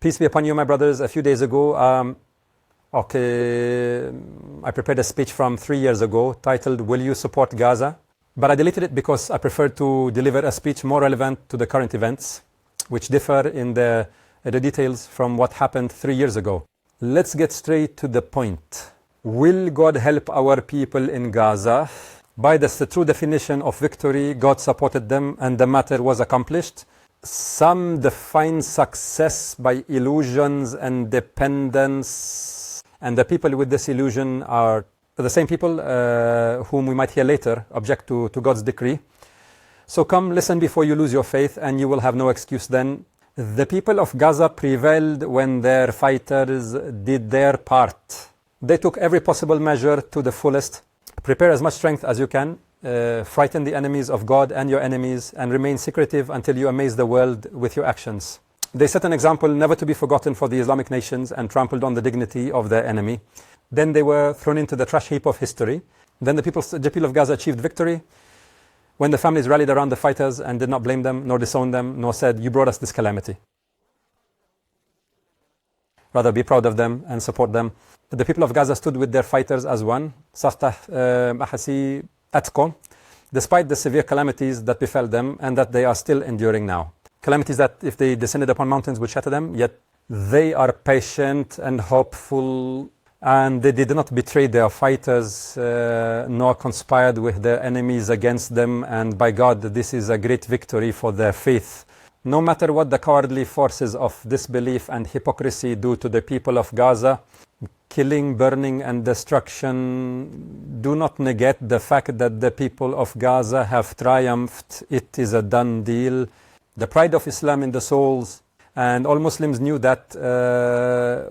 Peace be upon you, my brothers. A few days ago, I prepared a speech from 3 years ago titled, Will You Support Gaza? But I deleted it because I preferred to deliver a speech more relevant to the current events, which differ in the details from what happened 3 years ago. Let's get straight to the point. Will God help our people in Gaza? By the true definition of victory, God supported them and the matter was accomplished. Some define success by illusions and dependence, and the people with this illusion are the same people whom we might hear later object to God's decree. So come, listen before you lose your faith, and you will have no excuse then. The people of Gaza prevailed when their fighters did their part. They took every possible measure to the fullest. Prepare as much strength as you can. Frighten the enemies of God and your enemies, and remain secretive until you amaze the world with your actions. They set an example never to be forgotten for the Islamic nations and trampled on the dignity of their enemy. Then they were thrown into the trash heap of history. Then the people of Gaza achieved victory when the families rallied around the fighters and did not blame them, nor disown them, nor said, you brought us this calamity. Rather, be proud of them and support them. The people of Gaza stood with their fighters as one, despite the severe calamities that befell them and that they are still enduring now. Calamities that, if they descended upon mountains, would shatter them, yet they are patient and hopeful, and they did not betray their fighters, nor conspired with their enemies against them, and by God, this is a great victory for their faith. No matter what the cowardly forces of disbelief and hypocrisy do to the people of Gaza, killing, burning, and destruction, do not negate the fact that the people of Gaza have triumphed. It is a done deal. The pride of Islam in the souls, and all Muslims knew that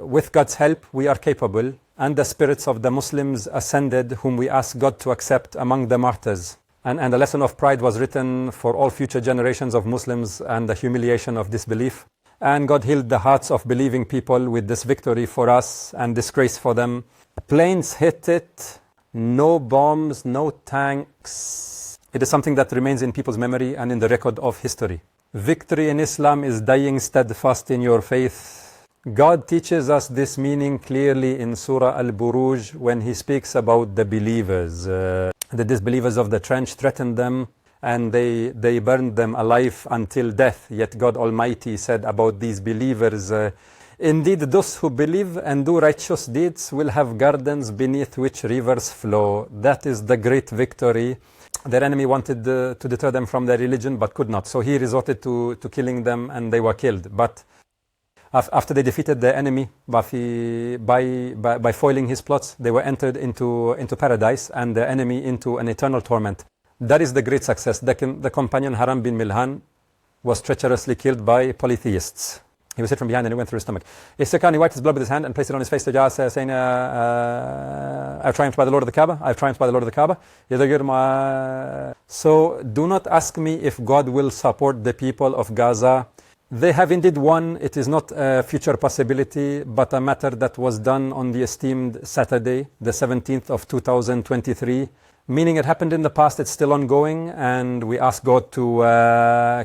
with God's help we are capable, and the spirits of the Muslims ascended, whom we ask God to accept among the martyrs. And a lesson of pride was written for all future generations of Muslims, and the humiliation of disbelief. And God healed the hearts of believing people with this victory for us and disgrace for them. Planes hit it, no bombs, no tanks. It is something that remains in people's memory and in the record of history. Victory in Islam is dying steadfast in your faith. God teaches us this meaning clearly in Surah Al-Buruj when He speaks about the believers. The disbelievers of the trench threatened them, and they burned them alive until death. Yet God Almighty said about these believers, indeed those who believe and do righteous deeds will have gardens beneath which rivers flow. That is the great victory. Their enemy wanted to deter them from their religion, but could not. So He resorted to killing them, and they were killed. But after they defeated the enemy by foiling his plots, they were entered into paradise, and the enemy into an eternal torment. That is the great success. The companion Haram bin Milhan was treacherously killed by polytheists. He was hit from behind and it went through his stomach. Issakan, he wiped his blood with his hand and placed it on his face to Jah, saying, I've triumphed by the Lord of the Kaaba. I've triumphed by the Lord of the Kaaba. So do not ask me if God will support the people of Gaza. They have indeed won. It is not a future possibility, but a matter that was done on the esteemed Saturday, the 17th of 2023. Meaning it happened in the past, it's still ongoing, and we ask God to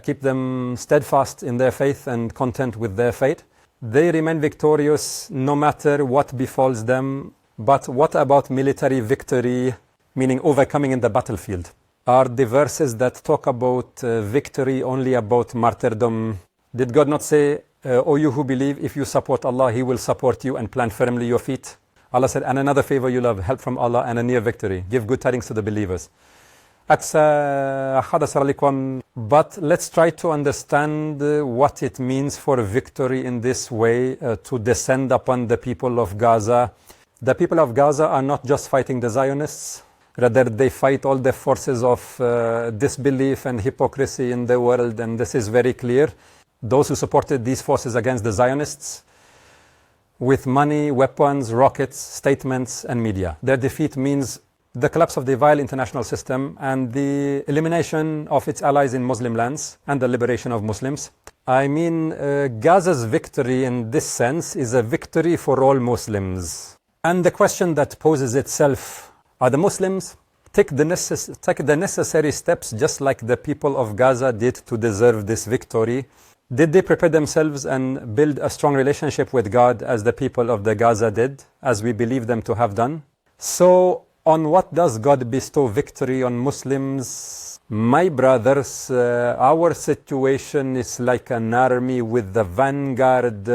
keep them steadfast in their faith and content with their fate. They remain victorious no matter what befalls them. But what about military victory, meaning overcoming in the battlefield? Are the verses that talk about victory only about martyrdom? Did God not say, O you who believe, if you support Allah, He will support you and plant firmly your feet? Allah said, and another favor you love, help from Allah and a near victory. Give good tidings to the believers. But let's try to understand what it means for victory in this way to descend upon the people of Gaza. The people of Gaza are not just fighting the Zionists. Rather, they fight all the forces of disbelief and hypocrisy in the world, and this is very clear. Those who supported these forces against the Zionists with money, weapons, rockets, statements, and media. Their defeat means the collapse of the vile international system and the elimination of its allies in Muslim lands and the liberation of Muslims. I mean, Gaza's victory in this sense is a victory for all Muslims. And the question that poses itself, are the Muslims take the necessary steps just like the people of Gaza did to deserve this victory? Did they prepare themselves and build a strong relationship with God as the people of the Gaza did, as we believe them to have done? So, on what does God bestow victory on Muslims? My brothers, our situation is like an army with the vanguard.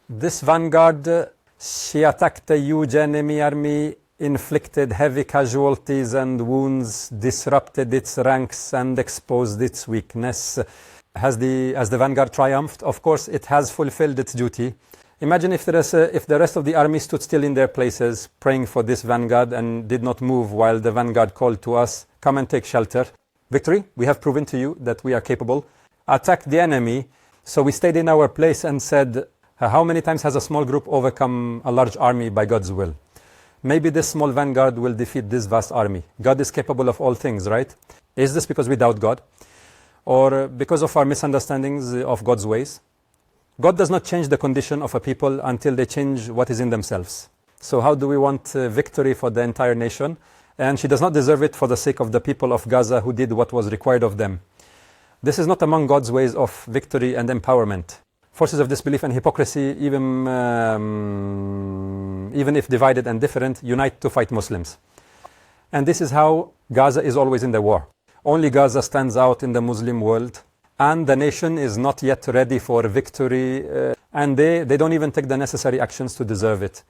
This vanguard, she attacked a huge enemy army, inflicted heavy casualties and wounds, disrupted its ranks and exposed its weakness. Has the vanguard triumphed? Of course, it has fulfilled its duty. Imagine if the rest of the army stood still in their places, praying for this vanguard and did not move while the vanguard called to us, come and take shelter. Victory, we have proven to you that we are capable. Attack the enemy. So we stayed in our place and said, how many times has a small group overcome a large army by God's will? Maybe this small vanguard will defeat this vast army. God is capable of all things, right? Is this because we doubt God? Or because of our misunderstandings of God's ways? God does not change the condition of a people until they change what is in themselves. So how do we want victory for the entire nation? And she does not deserve it for the sake of the people of Gaza who did what was required of them. This is not among God's ways of victory and empowerment. Forces of disbelief and hypocrisy, even if divided and different, unite to fight Muslims. And this is how Gaza is always in the war. Only Gaza stands out in the Muslim world, and the nation is not yet ready for victory, and they don't even take the necessary actions to deserve it.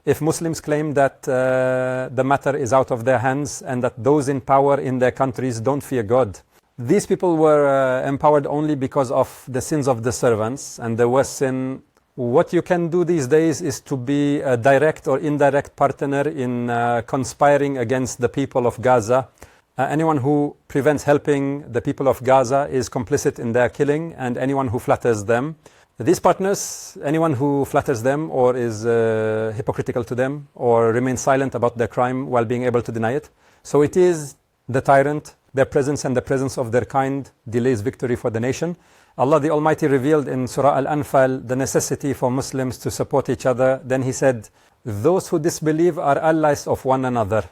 If Muslims claim that the matter is out of their hands and that those in power in their countries don't fear God, these people were empowered only because of the sins of the servants and the worst sin. What you can do these days is to be a direct or indirect partner in conspiring against the people of Gaza. Anyone who prevents helping the people of Gaza is complicit in their killing, and anyone who flatters them. These partners, anyone who flatters them or is hypocritical to them or remains silent about their crime while being able to deny it. So it is the tyrant, their presence and the presence of their kind delays victory for the nation. Allah the Almighty revealed in Surah Al-Anfal the necessity for Muslims to support each other. Then He said, those who disbelieve are allies of one another.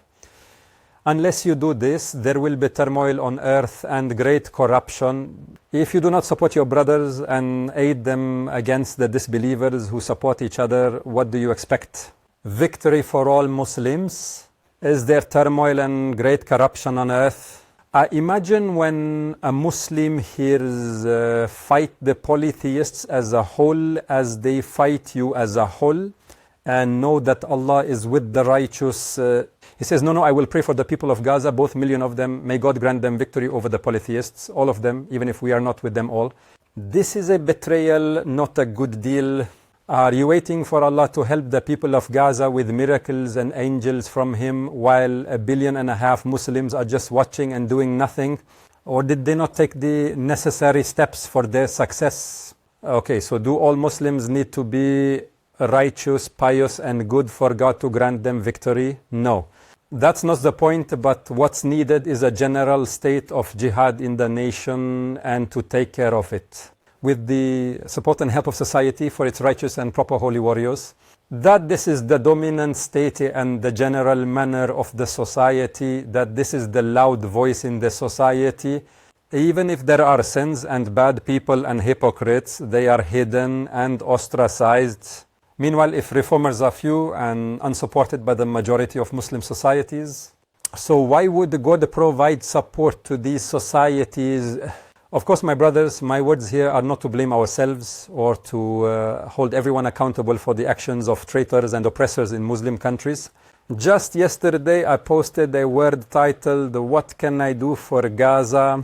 Unless you do this, there will be turmoil on earth and great corruption. If you do not support your brothers and aid them against the disbelievers who support each other, what do you expect? Victory for all Muslims? Is there turmoil and great corruption on earth? Imagine when a Muslim hears fight the polytheists as a whole as they fight you as a whole, and know that Allah is with the righteous. He says, no, I will pray for the people of Gaza, both million of them. May God grant them victory over the polytheists, all of them, even if we are not with them all. This is a betrayal, not a good deal. Are you waiting for Allah to help the people of Gaza with miracles and angels from Him while 1.5 billion Muslims are just watching and doing nothing? Or did they not take the necessary steps for their success? Okay, so do all Muslims need to be righteous, pious, and good for God to grant them victory? No. That's not the point, but what's needed is a general state of jihad in the nation and to take care of it, with the support and help of society for its righteous and proper holy warriors. That this is the dominant state and the general manner of the society, that this is the loud voice in the society. Even if there are sins and bad people and hypocrites, they are hidden and ostracized. Meanwhile, if reformers are few and unsupported by the majority of Muslim societies, so why would God provide support to these societies? Of course, my brothers, my words here are not to blame ourselves or to hold everyone accountable for the actions of traitors and oppressors in Muslim countries. Just yesterday, I posted a word titled, "What Can I Do for Gaza?"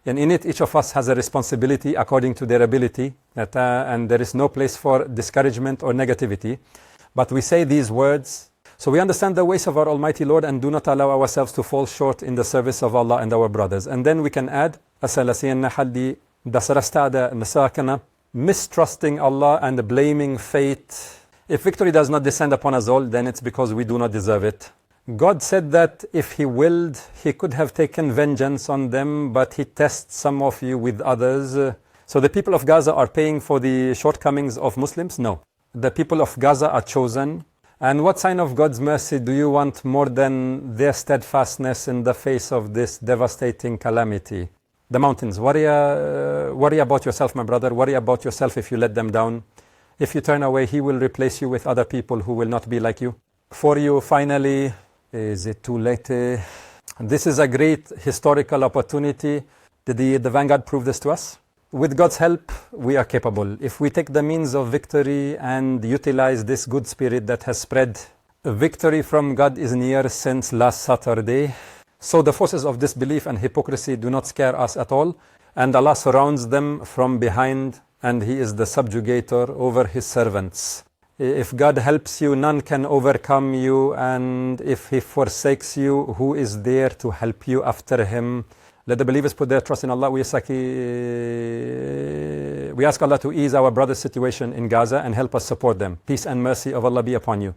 And in it, each of us has a responsibility according to their ability, and there is no place for discouragement or negativity. But we say these words, so we understand the ways of our Almighty Lord and do not allow ourselves to fall short in the service of Allah and our brothers. And then we can add, mistrusting Allah and blaming fate. If victory does not descend upon us all, then it's because we do not deserve it. God said that if He willed, He could have taken vengeance on them, but He tests some of you with others. So the people of Gaza are paying for the shortcomings of Muslims? No. The people of Gaza are chosen. And what sign of God's mercy do you want more than their steadfastness in the face of this devastating calamity? the mountains. Worry about yourself, my brother. Worry about yourself if you let them down. If you turn away, He will replace you with other people who will not be like you. For you, finally, is it too late? This is a great historical opportunity. Did the Vanguard prove this to us? With God's help, we are capable. If we take the means of victory and utilize this good spirit that has spread, victory from God is near since last Saturday. So the forces of disbelief and hypocrisy do not scare us at all. And Allah surrounds them from behind, and He is the subjugator over His servants. If God helps you, none can overcome you. And if He forsakes you, who is there to help you after Him? Let the believers put their trust in Allah. We ask Allah to ease our brother's situation in Gaza and help us support them. Peace and mercy of Allah be upon you.